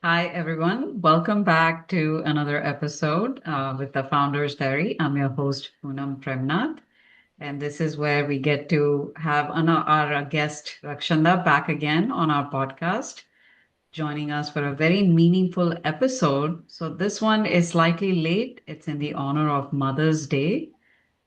Hi, everyone. Welcome back to another episode with the Founder's Diary. I'm your host, Poonam Premnath, and this is where we get to have our guest, Rakshanda, back again on our podcast, joining us for a very meaningful episode. So, this one is slightly late. It's in the honor of Mother's Day.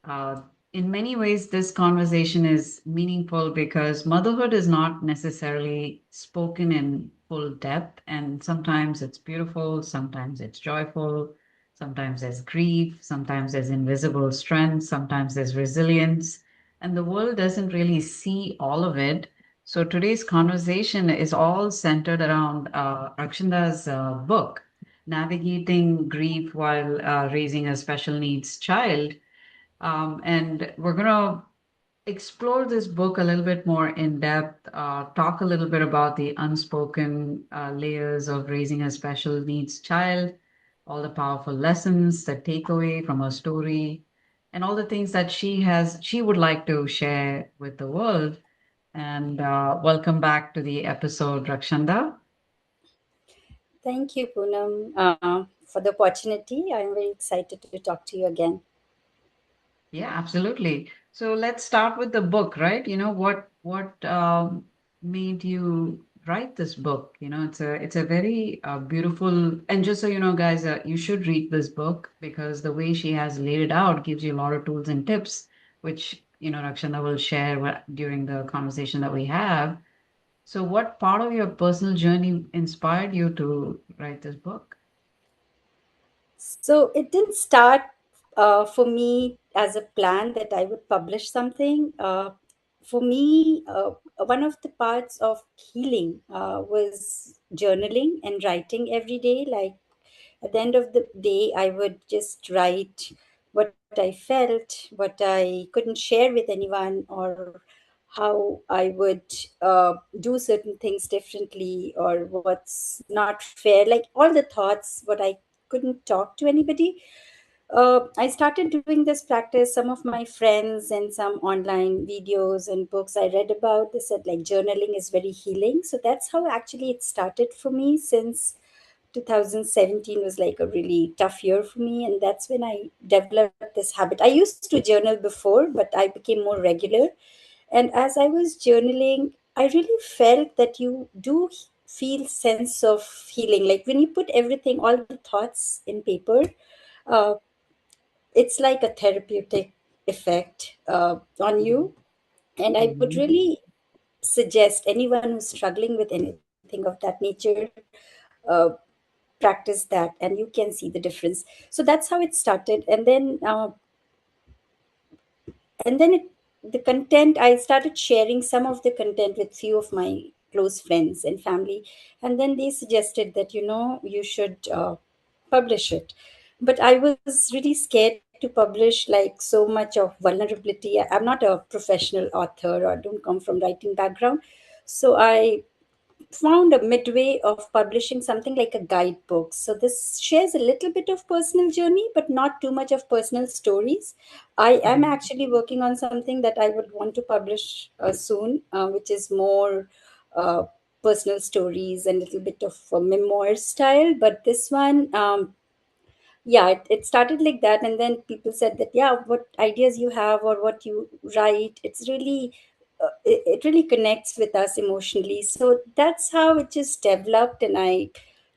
Uh, in many ways, this conversation is meaningful because motherhood is not necessarily spoken in full depth, and sometimes it's beautiful, sometimes it's joyful, sometimes there's grief, sometimes there's invisible strength, sometimes there's resilience, and the world doesn't really see all of it. So today's conversation is all centered around Rakshanda's book, Navigating Grief While Raising a Special Needs Child. And we're going to explore this book a little bit more in depth, talk a little bit about the unspoken layers of raising a special needs child, all the powerful lessons that take away from her story, and all the things that she would like to share with the world. And welcome back to the episode, Rakshanda. Thank you, Poonam, for the opportunity. I'm very excited to talk to you again. Yeah, absolutely. So let's start with the book, right? What made you write this book? It's a very beautiful, and just so you know, guys, you should read this book because the way she has laid it out gives you a lot of tools and tips, which Rakshanda will share during the conversation that we have. So, what part of your personal journey inspired you to write this book? So it didn't start for me as a plan that I would publish something. For me, one of the parts of healing was journaling and writing every day. Like at the end of the day, I would just write what I felt, what I couldn't share with anyone, or how I would do certain things differently, or what's not fair, like all the thoughts, what I couldn't talk to anybody. I started doing this practice. Some of my friends and some online videos and books I read about, they said like journaling is very healing. So that's how actually it started for me. Since 2017 was like a really tough year for me, and that's when I developed this habit. I used to journal before, but I became more regular. And as I was journaling, I really felt that you do feel sense of healing. Like when you put everything, all the thoughts in paper, uh, it's like a therapeutic effect on you. And I would Mhm. really suggest anyone who's struggling with anything of that nature, uh, practice that, and you can see the difference. So that's how it started. And then the content, I started sharing some of the content with few of my close friends and family, and then they suggested that you should publish it. But I was really scared to publish like so much of vulnerability. I'm not a professional author or don't come from writing background. So I found a midway of publishing something like a guidebook. So this shares a little bit of personal journey, but not too much of personal stories. I am Mhm. actually working on something that I would want to publish soon, which is more uh, personal stories and a little bit of memoir style. But this one, yeah, it started like that, and then people said that, yeah, what ideas you have or what you write, it's really it really connects with us emotionally. So that's how it just developed, and I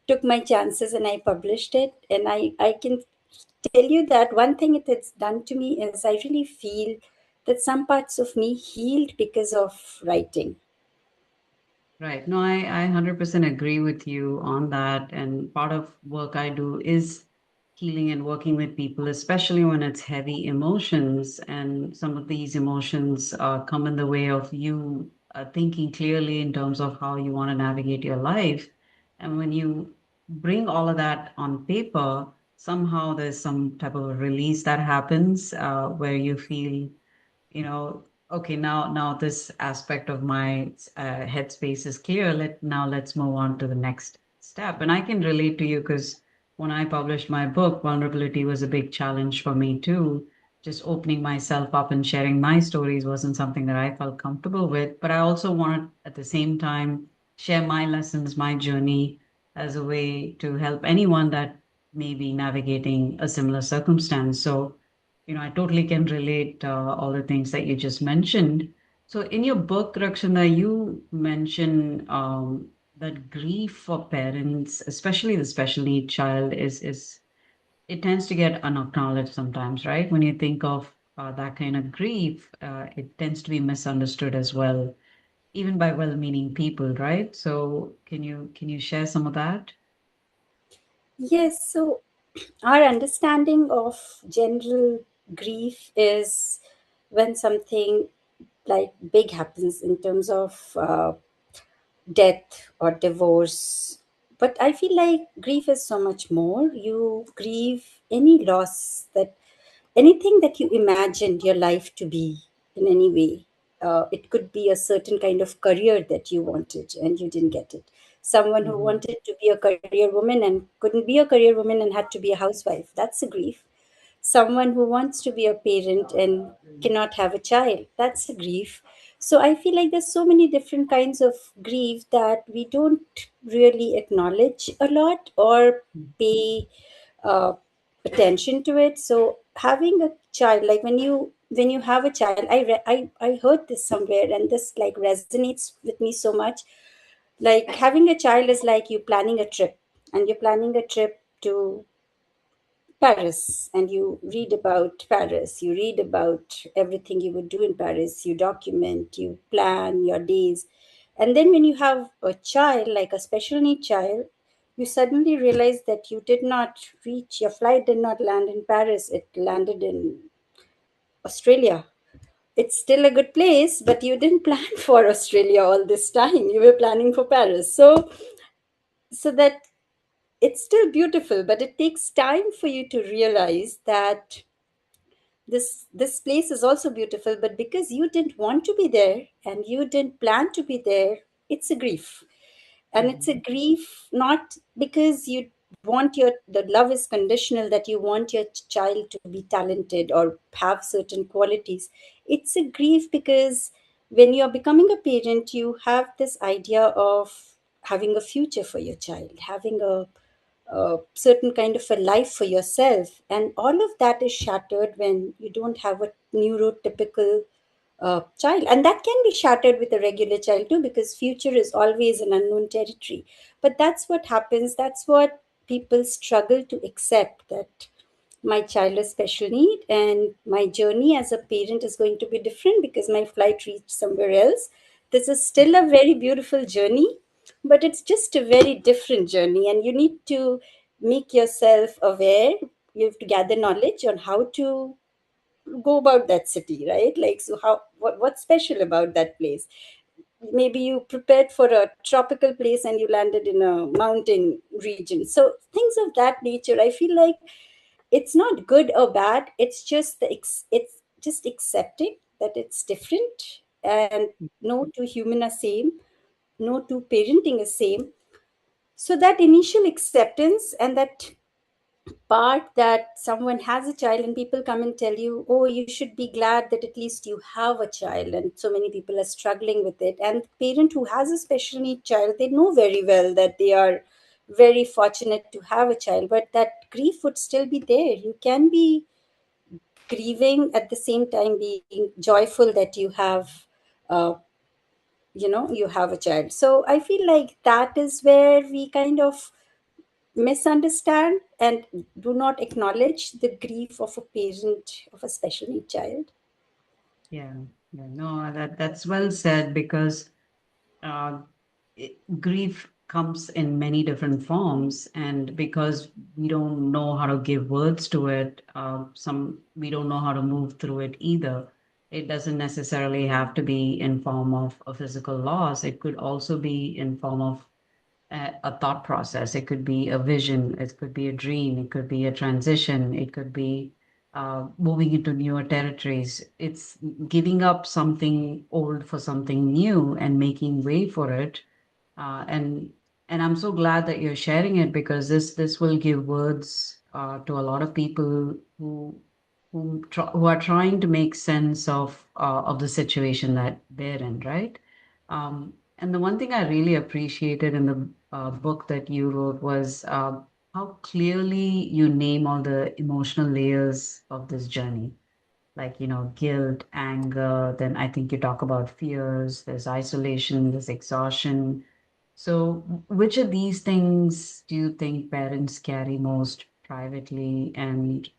took my chances and I published it. And I can tell you that one thing it has done to me is I really feel that some parts of me healed because of writing. Right. No, I 100% agree with you on that. And part of work I do is healing and working with people, especially when it's heavy emotions. And some of these emotions come in the way of you thinking clearly in terms of how you want to navigate your life. And when you bring all of that on paper, somehow there's some type of a release that happens where you feel okay, now this aspect of my headspace is clear. Let's move on to the next step. And I can relate to you because when I published my book, vulnerability was a big challenge for me too. Just opening myself up and sharing my stories wasn't something that I felt comfortable with, but I also wanted at the same time share my lessons, my journey, as a way to help anyone that may be navigating a similar circumstance. So, I totally can relate all the things that you just mentioned. So, in your book, Rakshanda, you mention that grief for parents, especially the special need child, is it tends to get unacknowledged sometimes, right? When you think of that kind of grief, it tends to be misunderstood as well, even by well-meaning people, right? So can you share some of that? Yes, so our understanding of general grief is when something like big happens in terms of death or divorce. But I feel like grief is so much more. You grieve any loss, that anything that you imagined your life to be in any way. It could be a certain kind of career that you wanted and you didn't get it. Someone who Hmm. wanted to be a career woman and couldn't be a career woman and had to be a housewife. That's a grief. Someone who wants to be a parent and cannot have a child. That's a grief. So I feel like there's so many different kinds of grief that we don't really acknowledge a lot or pay uh, attention to it. So having a child, like when you have a child, I heard this somewhere, and this like resonates with me so much. Like having a child is like you planning a trip, and you're planning a trip to Paris, and you read about Paris, you read about everything you would do in Paris, you document, you plan your days. And then when you have a child, like a special need child, you suddenly realize that you did not reach, your flight did not land in Paris, it landed in Australia. It's still a good place, but you didn't plan for Australia all this time. You were planning for Paris. So that it's still beautiful, but it takes time for you to realize that this place is also beautiful, but because you didn't want to be there and you didn't plan to be there, it's a grief. And it's a Mhm. grief not because you want your the love is conditional, that you want your child to be talented or have certain qualities. It's a grief because when you're becoming a parent, you have this idea of having a future for your child, having a certain kind of a life for yourself, and all of that is shattered when you don't have a neurotypical child. And that can be shattered with a regular child too, because future is always an unknown territory. But that's what happens, that's what people struggle to accept, that my child is special need and my journey as a parent is going to be different because my flight reached somewhere else. This is still a very beautiful journey, but it's just a very different journey, and you need to make yourself aware. You have to gather knowledge on how to go about that city, right? Like, so how, what's special about that place? Maybe you prepared for a tropical place and you landed in a mountain region. So things of that nature, I feel like it's not good or bad. It's just it's just accepting that it's different, and no two human are same, no two parenting is same. So that initial acceptance and that part that someone has a child and people come and tell you, oh, you should be glad that at least you have a child, and so many people are struggling with it. And the parent who has a special need child, they know very well that they are very fortunate to have a child, but that grief would still be there. You can be grieving at the same time being joyful that you have uh, you have a child. So I feel like that is where we kind of misunderstand and do not acknowledge the grief of a parent of a special need child. Yeah, yeah, no, that's well said because uh, grief comes in many different forms, and because we don't know how to give words to it, some we don't know how to move through it either. It doesn't necessarily have to be in form of a physical loss. It could also be in form of a thought process. It could be a vision. It could be a dream. It could be a transition. It could be moving into newer territories. It's giving up something old for something new and making way for it. Uh, and and I'm so glad that you're sharing it because this will give words to a lot of people who are trying to make sense of the situation that they're in, right? And the one thing I really appreciated in the book that you wrote was how clearly you name all the emotional layers of this journey, like, guilt, anger. Then I think you talk about fears, there's isolation, there's exhaustion. So, which of these things do you think parents carry most privately? And,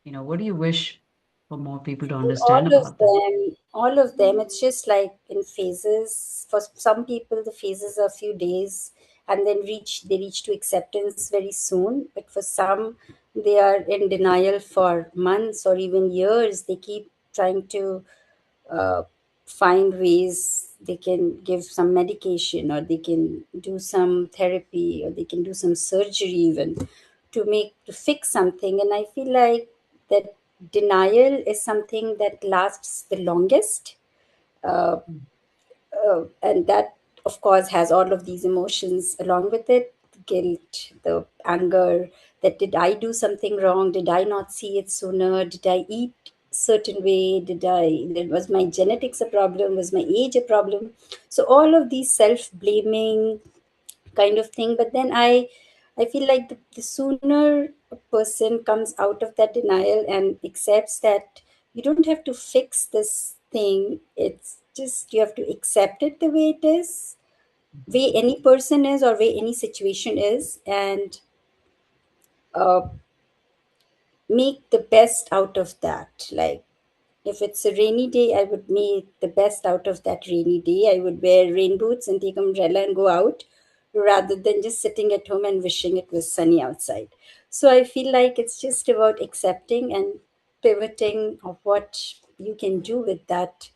what do you wish for more people to understand All of about that? them, all of them. It's just like in phases. For some people, the phases are a few days, and then they reach to acceptance very soon. But for some, they are in denial for months or even years. They keep trying to uh, find ways they can give some medication, or they can do some therapy, or they can do some surgery even to fix something. And I feel like that denial is something that lasts the longest. uh, Mm. and that, of course, has all of these emotions along with it: the guilt, the anger, that did I do something wrong, did I not see it sooner, did I eat certain way, was my genetics a problem, was my age a problem. So all of these self blaming kind of thing. But then I feel like the sooner a person comes out of that denial and accepts that you don't have to fix this thing, it's just you have to accept it the way it is, way any person is, or way any situation is, and uh, make the best out of that. Like, if it's a rainy day, I would make the best out of that rainy day. I would wear rain boots and take umbrella and go out, rather than just sitting at home and wishing it was sunny outside. So I feel like it's just about accepting and pivoting of what you can do with that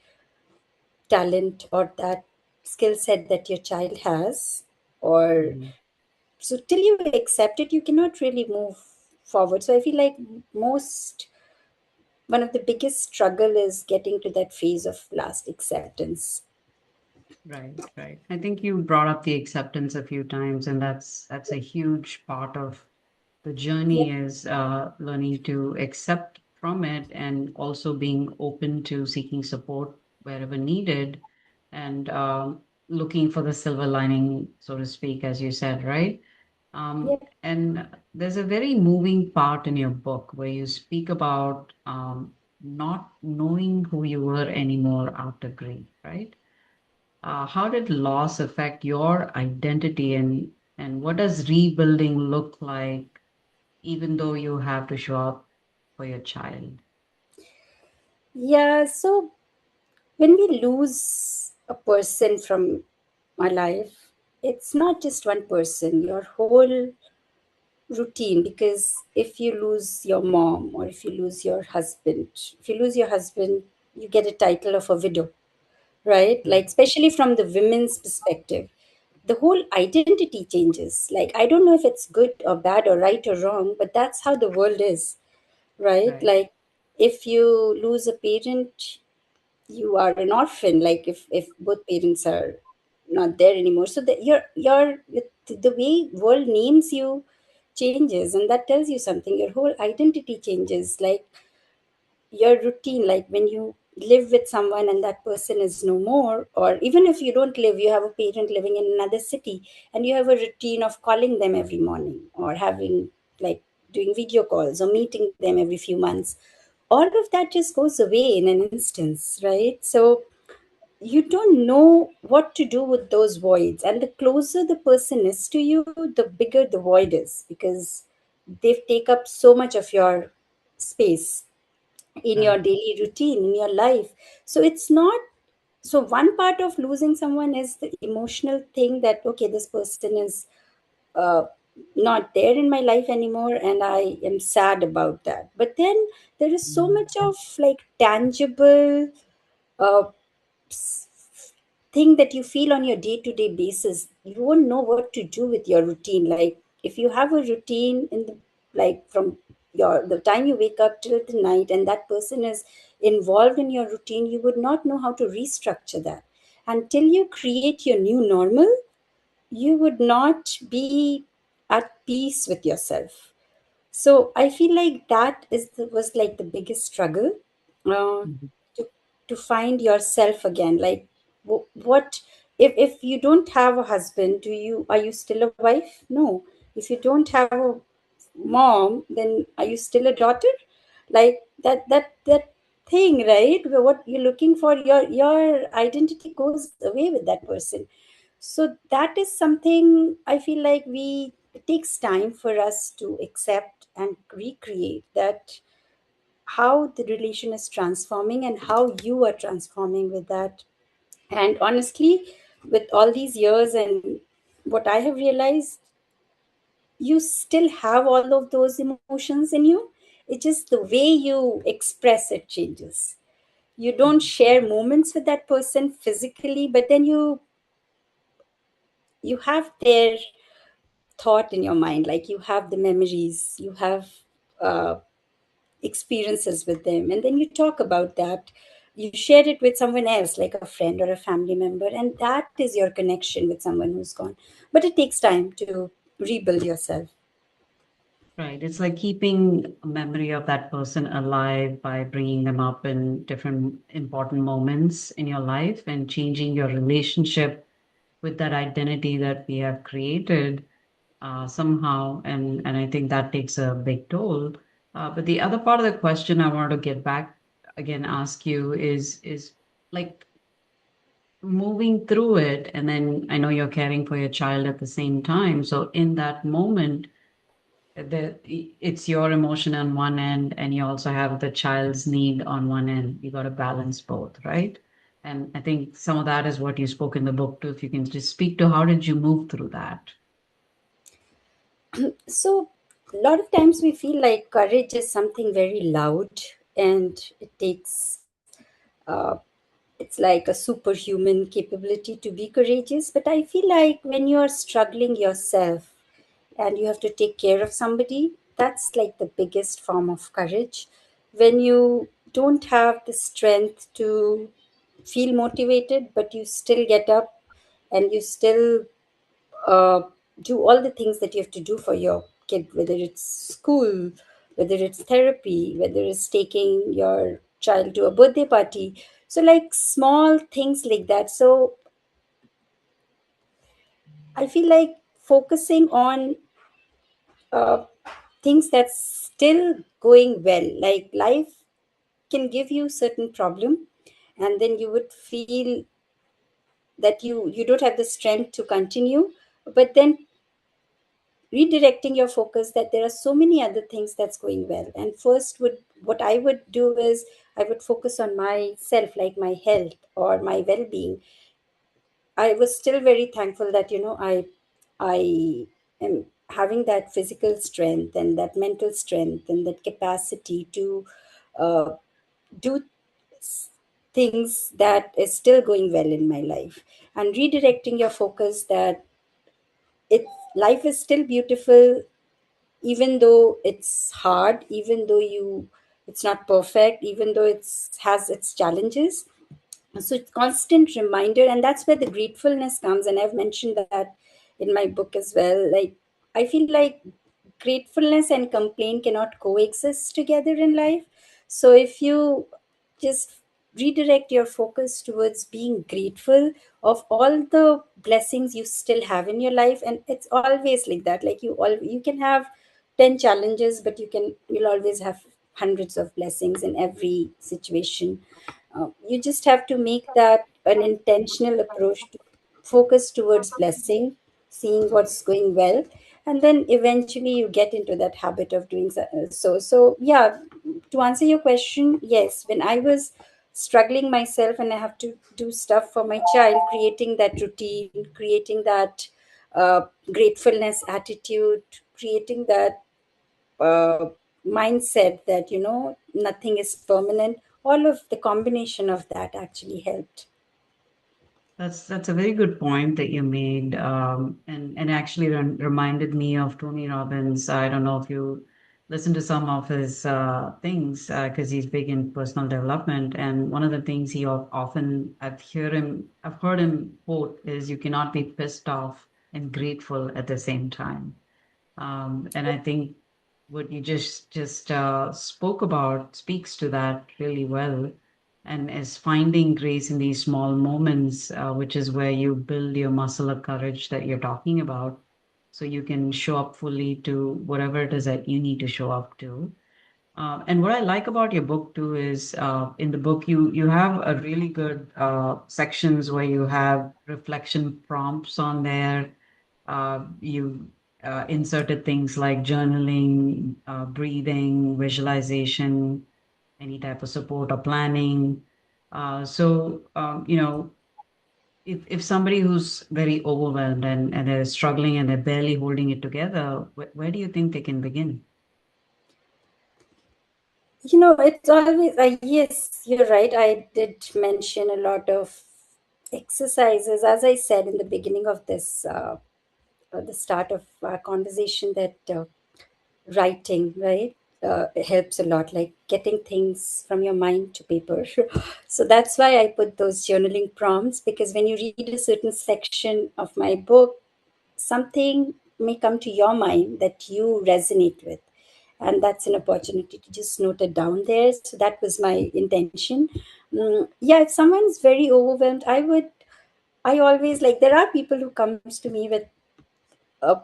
talent or that skill set that your child has. Or Mhm. so till you accept it, you cannot really move forward. So I feel like most one of the biggest struggle is getting to that phase of last acceptance. Right, right. I think you brought up the acceptance a few times, and that's a huge part of the Yeah, journey is learning to accept from it and also being open to seeking support wherever needed and looking for the silver lining, so to speak, as you said, right? yeah, And there's a very moving part in your book where you speak about not knowing who you were anymore after grief, right? How did loss affect your identity, and what does rebuilding look like even though you have to show up for your child? yeah. So when we lose a person from our life, it's not just one person, your whole routine. Because if you lose your mom, or if you lose your husband, if you lose your husband, you get a title of a widow, right? Like, Right, especially from the women's perspective, the whole identity changes. Like, I don't know if it's good or bad or right or wrong, but that's how the world is, right? right, Like, if you lose a parent, you are an orphan. Like, if both parents are not there anymore, so that the way world names you changes, and that tells you something. Your whole identity changes. Like, your routine, like when you live with someone and that person is no more, or even if you don't live, you have a parent living in another city, and you have a routine of calling them every morning, or having, like, doing video calls or meeting them every few months. All of that just goes away in an instance, right? So you don't know what to do with those voids, and the closer the person is to you, the bigger the void is, because they've take up so much of your space in your right. daily routine, in your life. So it's not, so one part of losing someone is the emotional thing, that okay, this person is uh, not there in my life anymore, and I am sad about that. But then there is so Mhm. much of, like, tangible uh, thing that you feel on your day to day basis. You won't know what to do with your routine. Like, if you have a routine in the, like, from your the time you wake up till the night, and that person is involved in your routine, you would not know how to restructure that. Until you create your new normal, you would not be at peace with yourself. So I feel like that was like the biggest struggle, uh, Mhm. to find yourself again. Like, what? If you don't have a husband, are you still a wife? No. If you don't have a mom, then are you still a daughter? Like that thing, right? Where what you're looking for, your identity goes away with that person. So that is something I feel like we it takes time for us to accept and recreate that, how the relation is transforming and how you are transforming with that. And honestly, with all these years and what I have realized, you still have all of those emotions in you. It's just the way you express it changes. You don't share moments with that person physically, but then you have their thought in your mind, like you have the memories, you have uh, experiences with them, and then you talk about that. You share it with someone else, like a friend or a family member, and that is your connection with someone who's gone. But it takes time to rebuild yourself. Right. It's like keeping a memory of that person alive by bringing them up in different important moments in your life and changing your relationship with that identity that we have created somehow. And I think that takes a big toll. But the other part of the question I wanted to get back again, ask you is like moving through it. And then I know you're caring for your child at the same time. So in that moment, it's your emotion on one end and you also have the child's need on one end. You got to balance both, right? And I think some of that is what you spoke in the book too. If you can just speak to how did you move through that? So a lot of times we feel like courage is something very loud, and it takes uh, it's like a superhuman capability to be courageous. But I feel like when you're struggling yourself and you have to take care of somebody, that's like the biggest form of courage. When you don't have the strength to feel motivated, but you still get up and you still uh, do all the things that you have to do for your kid, whether it's school, whether it's therapy, whether it's taking your child to a birthday party. So, like small things like that. So, I feel like focusing on uh, things that's still going well, like life can give you certain problem, and then you would feel that you don't have the strength to continue, but then redirecting your focus that there are so many other things that's going well. And first would what I would do is I would focus on myself, like my health or my well-being. I was still very thankful that I am having that physical strength and that mental strength and that capacity to uh, do s- things that is still going well in my life, and redirecting your focus that it life is still beautiful, even though it's hard, even though you it's not perfect, even though it's has its challenges. So it's constant reminder, and that's where the gratefulness comes, and I've mentioned that in my book as well. Like, I feel like gratefulness and complaint cannot coexist together in life. So if you just redirect your focus towards being grateful of all the blessings you still have in your life, and it's always like that, like you can have 10 challenges, but you'll always have hundreds of blessings in every situation. You just have to make that an intentional approach to focus towards blessing, seeing what's going well, and then eventually you get into that habit of doing so. So, yeah, to answer your question, yes, when I was struggling myself and I have to do stuff for my child, creating that routine, creating that uh, gratefulness attitude, creating that uh, mindset that nothing is permanent, all of the combination of that actually helped. That's a very good point that you made, and actually reminded me of Tony Robbins. I don't know if you listen to some of his things because he's big in personal development. And one of the things he often I've heard him quote is, "You cannot be pissed off and grateful at the same time." And I think what you just spoke about speaks to that really well. and is finding grace in these small moments, which is where you build your muscle of courage that you're talking about, so you can show up fully to whatever it is that you need to show up to. And what I like about your book too is in the book you have a really good sections where you have reflection prompts on there. You inserted things like journaling, breathing, visualization, any type of support or planning. If somebody who's very overwhelmed and they're struggling and they're barely holding it together, where do you think they can begin? It's always, yes, you're right. I did mention a lot of exercises, as I said in the beginning of this, the start of our conversation, that writing, right? It helps a lot, like getting things from your mind to paper. So that's why I put those journaling prompts, because when you read a certain section of my book, something may come to your mind that you resonate with. And that's an opportunity to just note it down there. So that was my intention. Yeah, if someone's very overwhelmed, I always like, there are people who comes to me with uh,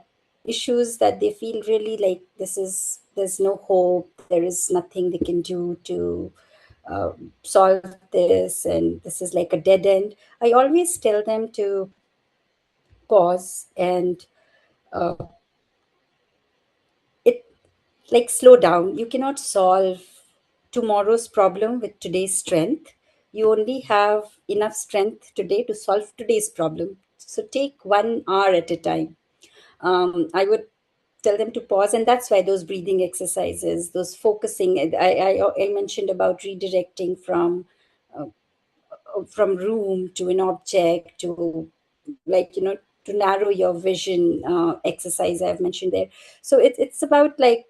issues that they feel really like there's no hope, there is nothing they can do to solve this, and this is like a dead end. I always tell them to pause and uh, it like slow down. You cannot solve tomorrow's problem with today's strength. You only have enough strength today to solve today's problem. So take 1 hour at a time. I would tell them to pause, and that's why those breathing exercises, those focusing. I mentioned about redirecting uh, from room to an object, to, like, to narrow your vision. Exercise I've mentioned there. So it's about, like,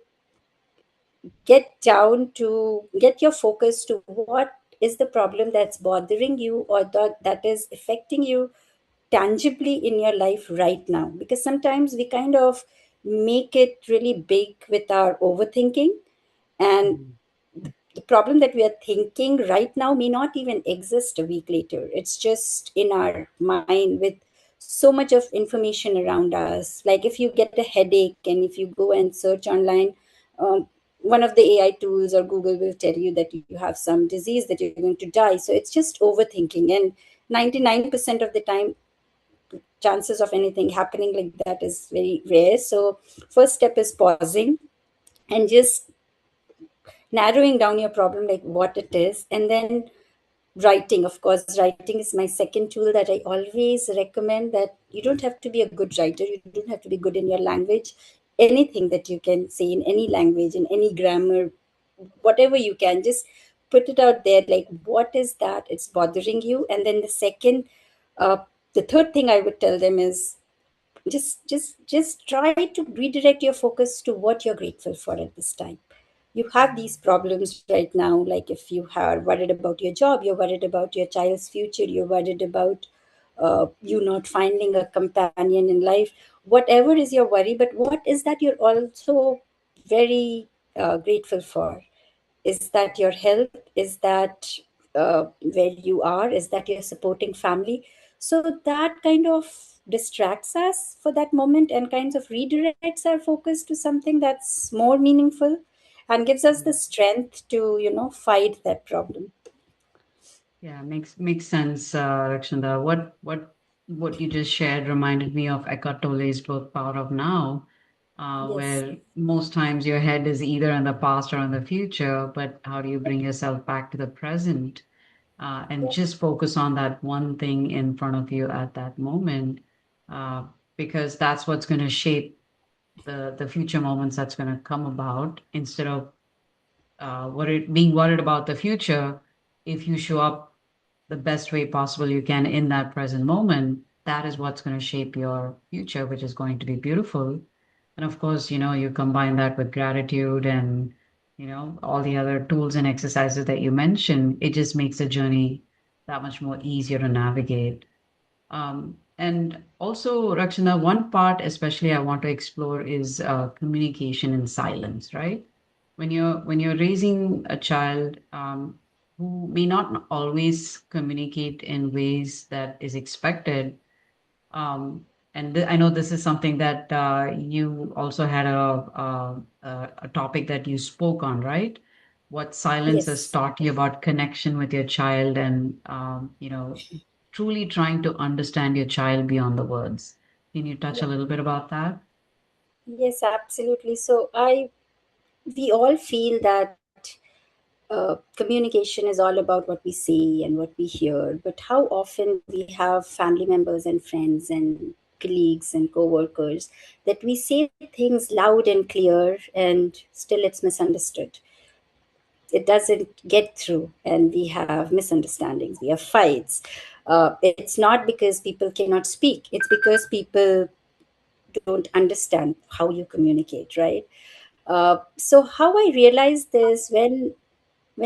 get your focus to what is the problem that's bothering you, or that is affecting you tangibly in your life right now. Because sometimes we kind of make it really big with our overthinking, and Mhm. the problem that we are thinking right now may not even exist a week later. It's just in our mind with so much of information around us. Like, if you get a headache and if you go and search online, one of the AI tools or Google will tell you that you have some disease, that you're going to die. So it's just overthinking. And 99% of the time, chances of anything happening like that is very rare. So first step is pausing and just narrowing down your problem, like what it is. And then writing, of course. Writing is my second tool that I always recommend. That you don't have to be a good writer, you don't have to be good in your language. Anything that you can say in any language, in any grammar, whatever you can, just put it out there, like what is that it's bothering you. And then uh, the third thing I would tell them is just try to redirect your focus to what you're grateful for at this time. You have these problems right now, like if you are worried about your job, you're worried about your child's future, you're worried about you not finding a companion in life, whatever is your worry. But what is that you're also very grateful for? Is that your health? Is that where you are? Is that your supporting family? So that kind of distracts us for that moment and kinds of redirects our focus to something that's more meaningful and gives us the strength to, fight that problem. Yeah, makes sense, Rakshanda. What you just shared reminded me of Eckhart Tolle's book Power of Now, Yes. where most times your head is either in the past or in the future, but how do you bring yourself back to the present, and just focus on that one thing in front of you at that moment, uh, because that's what's going to shape the future moments that's going to come about, instead of being worried about the future. If you show up the best way possible you can in that present moment, that is what's going to shape your future, which is going to be beautiful. And of course, you combine that with gratitude and, all the other tools and exercises that you mentioned, it just makes the journey that much more easier to navigate. And also, Rakshana, one part especially I want to explore is communication in silence, right? When you're raising a child, who may not always communicate in ways that is expected. Um, and I know this is something that you also had a topic that you spoke on, right? What silence has Yes. taught you about connection with your child, and truly trying to understand your child beyond the words. Can you touch a Yeah. little bit about that? Yes, absolutely. So we all feel that communication is all about what we say and what we hear, but how often we have family members and friends and colleagues and co-workers that we say things loud and clear and still it's misunderstood. It doesn't get through, and we have misunderstandings, we have fights. It's not because people cannot speak, it's because people don't understand how you communicate, right? So how I realized this, when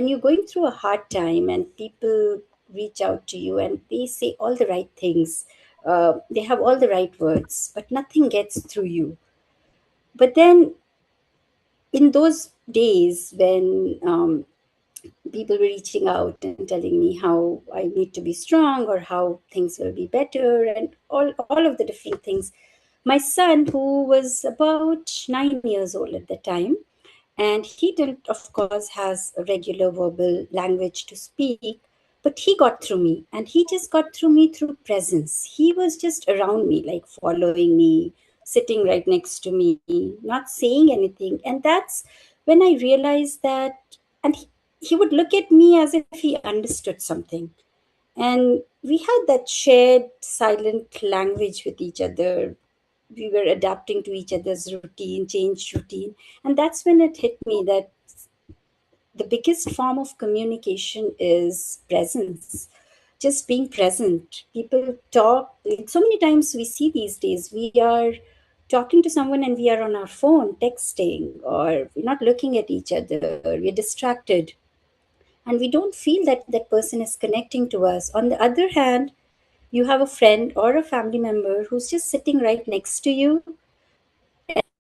you're going through a hard time and people reach out to you and they say all the right things, they have all the right words, but nothing gets through you. But then in those days when people were reaching out and telling me how I need to be strong or how things will be better and all of the different things, my son, who was about 9 years old at the time, and he didn't of course has a regular verbal language to speak, but he got through me, and he just got through me through presence. He was just around me, like following me, sitting right next to me, not saying anything. And that's when I realized that. And he would look at me as if he understood something, and we had that shared silent language with each other. We were adapting to each other's routine, changed routine. And that's when it hit me that the biggest form of communication is presence. Just being present. People talk, like so many times we see these days, we are talking to someone and we are on our phone texting, or we're not looking at each other, we're distracted, and we don't feel that that person is connecting to us. On the other hand, you have a friend or a family member who's just sitting right next to you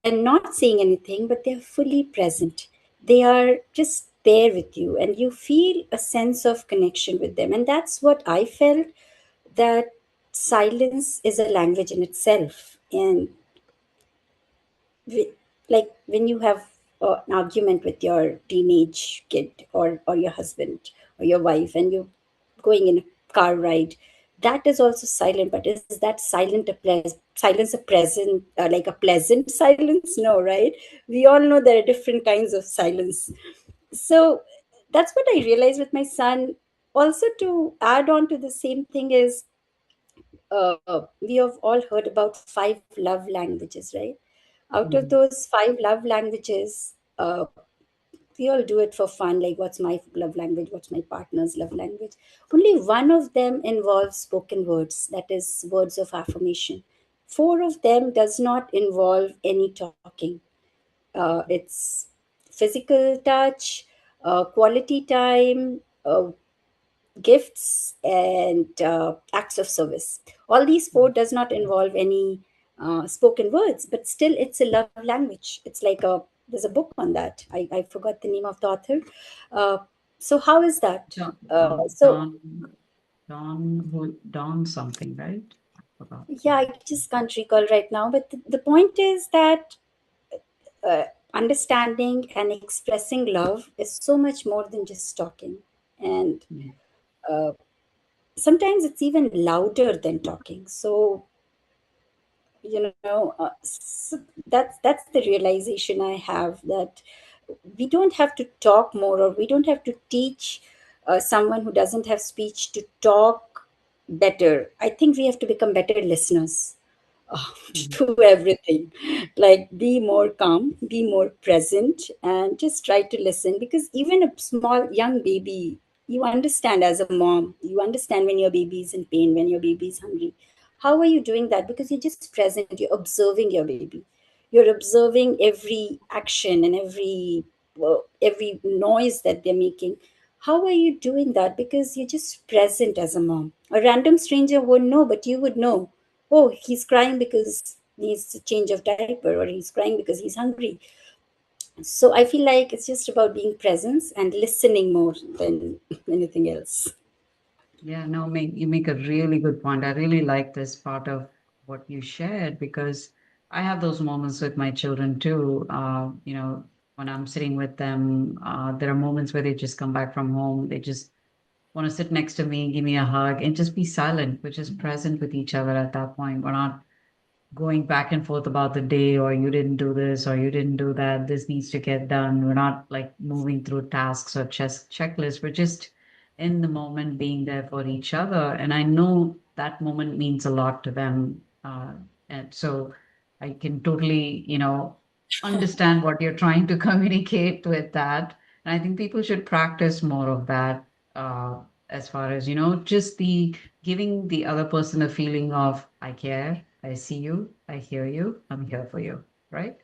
and not saying anything, but they're fully present. They are just there with you, and you feel a sense of connection with them. And that's what I felt, that silence is a language in itself. And like when you have an argument with your teenage kid, or your husband or your wife, and you're going in a car ride, that is also silent. But is that silent silence a present, like a pleasant silence? No, right? We all know there are different kinds of silence. So that's what I realized with my son. Also, to add on to the same thing is, we have all heard about 5 love languages, right? Out of Mhm. those 5 love languages, we all do it for fun. Like, what's my love language? What's my partner's love language? Only one of them involves spoken words, that is, words of affirmation. 4 of them does not involve any talking. It's physical touch, quality time, gifts, and acts of service. All these four Mhm. does not involve any spoken words, but still it's a love language. It's like a there's a book on that. I forgot the name of the author. uh, so how is that? Don, So Don something, right? I forgot. yeah, I just can't recall right now, but the point is that uh, understanding and expressing love is so much more than just talking. And Mhm. uh, sometimes it's even louder than talking. So that's the realization I have, that we don't have to talk more, or we don't have to teach someone who doesn't have speech to talk better. I think we have to become better listeners uh, Mhm. to everything. Like, be more calm, be more present, and just try to listen. Because even a small young baby, you understand, as a mom, you understand when your baby is in pain, when your baby is hungry. How are you doing that? Because you're just present, you're observing your baby, you're observing every action and every noise that they're making. How are you doing that? Because you're just present as a mom. A random stranger won't know, but you would know. Oh, he's crying because he needs a change of diaper, or he's crying because he's hungry. So I feel like it's just about being present and listening more than anything else. Yeah, no, you make a really good point. I really like this part of what you shared because I have those moments with my children too. When I'm sitting with them, there are moments where they just come back from home. They just want to sit next to me, give me a hug, and just be silent. We're just present with each other at that point. We're not going back and forth about the day, or you didn't do this or you didn't do that, this needs to get done. We're not like moving through tasks or checklists. We're just in the moment, being there for each other, and I know that moment means a lot to them. And so I can totally, understand what you're trying to communicate with that. And I think people should practice more of that, as far as, just the giving the other person a feeling of, I care, I see you, I hear you, I'm here for you, right?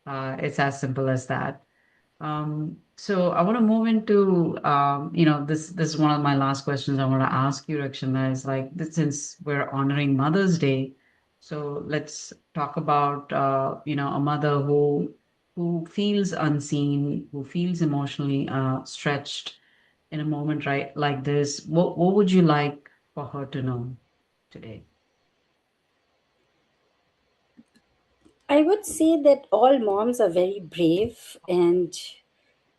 It's as simple as that. So I want to move into, this is one of my last questions I want to ask you, Rakshanda, is like, since we're honoring Mother's Day, so let's talk about, a mother who feels unseen, who feels emotionally stretched in a moment, right, like this. What would you like for her to know today? I would say that all moms are very brave, and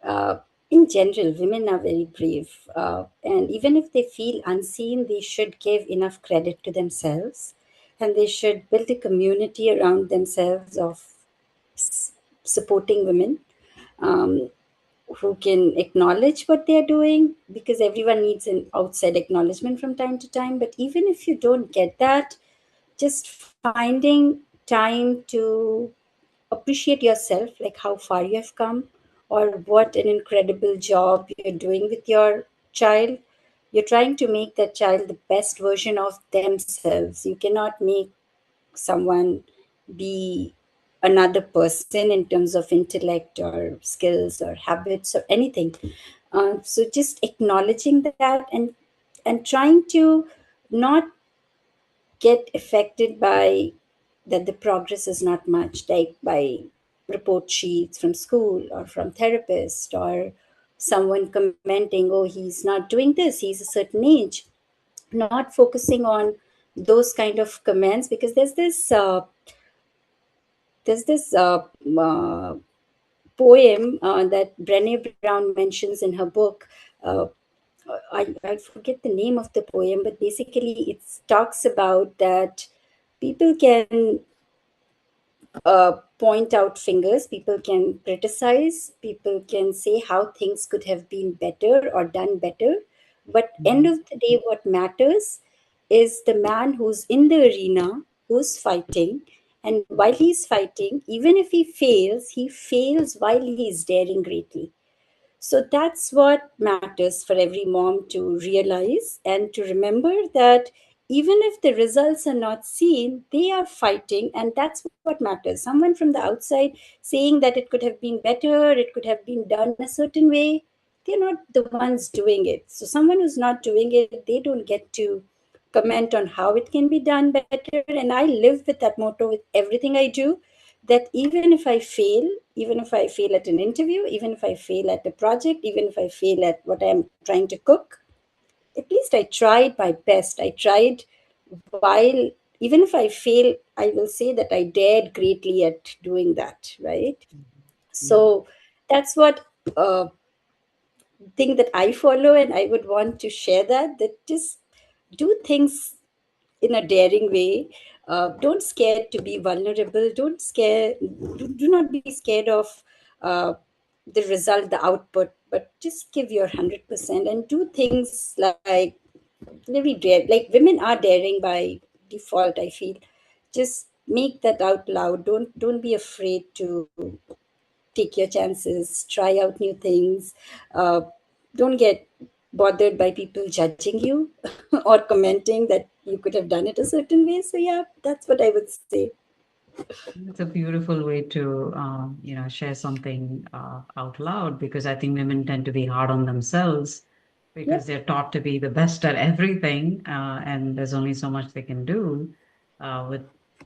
uh, in general, women are very brave. And even if they feel unseen, they should give enough credit to themselves, and they should build a community around themselves of s- supporting women, um, who can acknowledge what they're doing, because everyone needs an outside acknowledgement from time to time. But even if you don't get that, just finding time to appreciate yourself, like how far you have come, or what an incredible job you're doing with your child. You're trying to make that child the best version of themselves. You cannot make someone be another person in terms of intellect or skills or habits or anything. So just acknowledging that, and trying to not get affected by that the progress is not much, like by report sheets from school or from therapist, or someone commenting, oh, he's not doing this, he's a certain age. Not focusing on those kind of comments, because there's this poem that Brené Brown mentions in her book. uh, I forget the name of the poem, but basically it talks about that people can point out fingers, people can criticize, people can say how things could have been better or done better. But end Mhm. of the day, what matters is the man who's in the arena, who's fighting. And while he's fighting, even if he fails while he's daring greatly. So that's what matters for every mom to realize and to remember, that even if the results are not seen, they are fighting, and that's what matters. Someone from the outside saying that it could have been better, it could have been done a certain way, they're not the ones doing it. So, someone who's not doing it, they don't get to comment on how it can be done better. And I live with that motto with everything I do, that even if I fail, even if I fail at an interview, even if I fail at a project, even if I fail at what I'm trying to cook, at least I tried my best. I tried while, even if I fail, I will say that I dared greatly at doing that, right? Yeah. So that's what uh, thing that I follow, and I would want to share that just do things in a daring way. Don't scare to be vulnerable. Don't scare. Do not be scared of uh, the result, the output, but just give your 100% and do things like very dare. Like women are daring by default, I feel. Just make that out loud. Don't be afraid to take your chances. Try out new things. Uh, don't get bothered by people judging you or commenting that you could have done it a certain way. So yeah, that's what I would say. It's a beautiful way to, share something out loud because I think women tend to be hard on themselves because Yep. they're taught to be the best at everything, and there's only so much they can do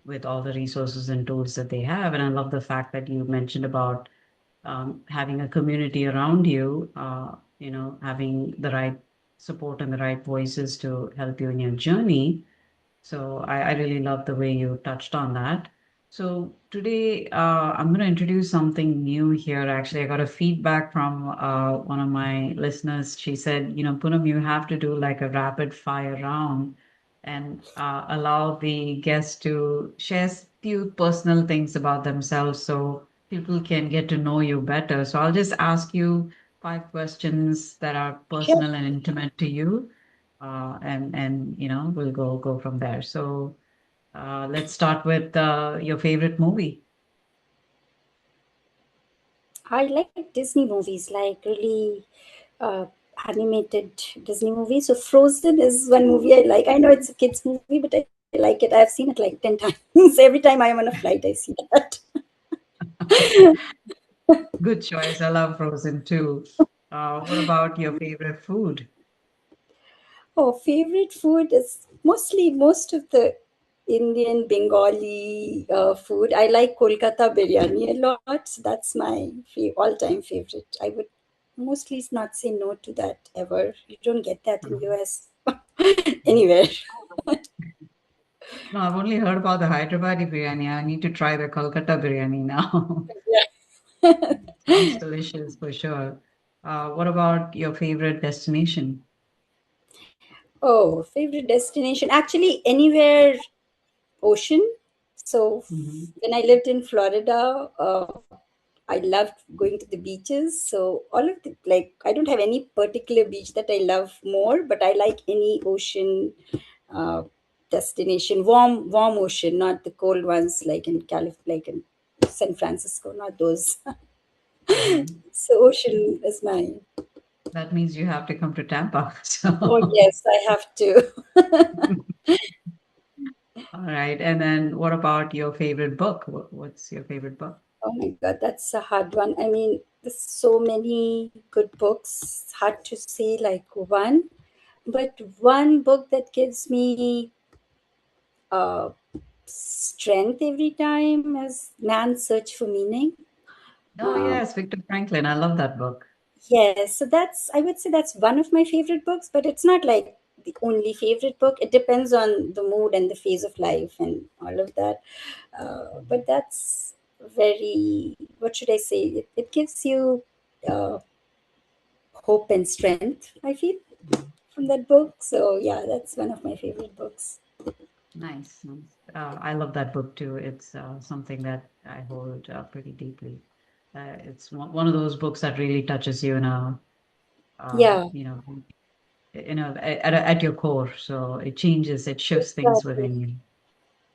with all the resources and tools that they have. And I love the fact that you mentioned about having a community around you, having the right support and the right voices to help you in your journey. So I really love the way you touched on that. So today I'm going to introduce something new here. Actually, I got a feedback from one of my listeners. She said, Poonam, you have to do like a rapid fire round and allow the guests to share few personal things about themselves so people can get to know you better. So I'll just ask you 5 questions that are Sure. personal and intimate to you, and we'll go from there. So let's start with your favorite movie. I like Disney movies, like really uh, animated Disney movies. So Frozen is one movie I like. I know it's a kids movie, but I like it. I've seen it like 10 times. Every time I am on a flight, I see that. Good choice. I love Frozen too. What about your favorite food? Oh, favorite food is mostly most of the Indian Bengali food. I like Kolkata biryani a lot. So that's my all-time favorite. I would mostly not say no to that ever. You don't get that in Mhm. US anywhere. No, I've only heard about the Hyderabadi biryani. I need to try the Kolkata biryani now. Yeah. Sounds delicious for sure. What about your favorite destination? Oh, favorite destination. Actually, anywhere ocean. So Hmm. when I lived in Florida, I loved going to the beaches. So all of the like, I don't have any particular beach that I love more, but I like any ocean uh, destination, warm ocean, not the cold ones like in like in San Francisco, not those. Hmm. So ocean is mine. That means you have to come to Tampa. Oh So, yes, I have to. all right. And then what about your favorite book? What's your favorite book? Oh my God, that's a hard one. I mean, there's so many good books. It's hard to say like one, but one book that gives me uh, strength every time is Man's Search for Meaning. Oh, Um, yes, Viktor Franklin. I love that book. yes, so that's, I would say that's one of my favorite books, but it's not like the only favorite book. It depends on the mood and the phase of life and all of that. But that's very, what should I say? It gives you hope and strength, I feel, Mhm. from that book. So, yeah, that's one of my favorite books. Nice, nice. I love that book too. It's something that I hold pretty deeply. It's one of those books that really touches you in a, uh, Yeah, you know, at your core. So it changes, it shifts things exactly. within you.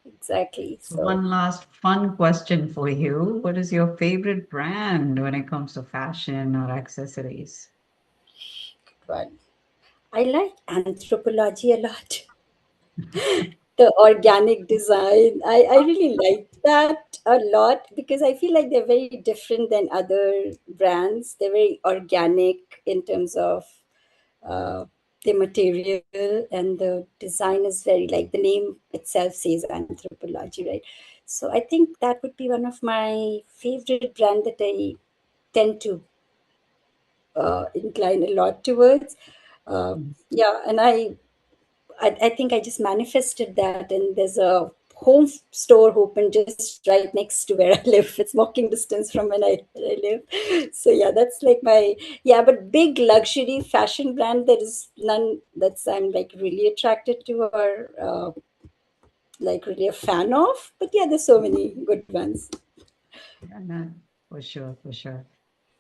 Exactly. So So, one last fun question for you. What is your favorite brand when it comes to fashion or accessories? good one. I like anthropology a lot. The organic design. I really like that a lot because I feel like they're very different than other brands. They're very organic in terms of uh, the material, and the design is very like the name itself says anthropology, right? So I think that would be one of my favorite brand that I tend to incline a lot towards. Uh, Mhm. yeah, and I think I just manifested that, and there's a home store open just right next to where I live. It's walking distance from where I live. So yeah, that's like my, yeah. But big luxury fashion brand, there is none that's I'm like really attracted to or like really a fan of. But yeah, there's so many good ones. Yeah, no, for sure, for sure.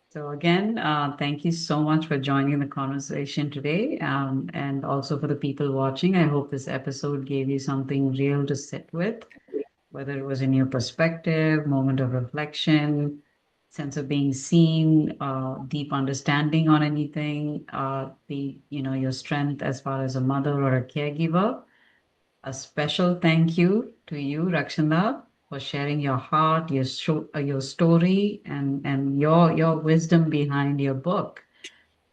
So again, thank you so much for joining the conversation today, and also for the people watching. I hope this episode gave you something real to sit with, whether it was a new perspective, moment of reflection, sense of being seen, deep understanding on anything, your strength as far as a mother or a caregiver. A special thank you to you, Rakshanda, for sharing your heart, your story, and your wisdom behind your book.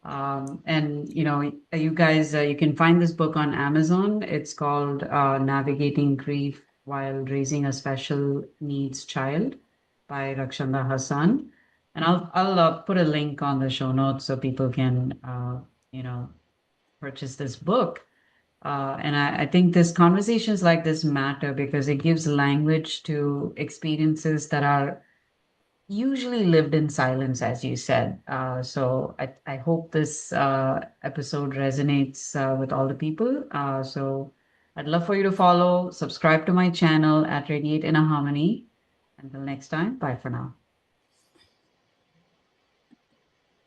And you guys, you can find this book on Amazon. It's called Navigating Grief While Raising a Special Needs Child by Rakshanda Hassan. And I'll put a link on the show notes so people can you know purchase this book. And I think this conversations like this matter because it gives language to experiences that are usually lived in silence, as you said. So I hope this episode resonates with all the people. So I'd love for you to follow, subscribe to my channel at Radiate in a Harmony. Until next time, bye for now.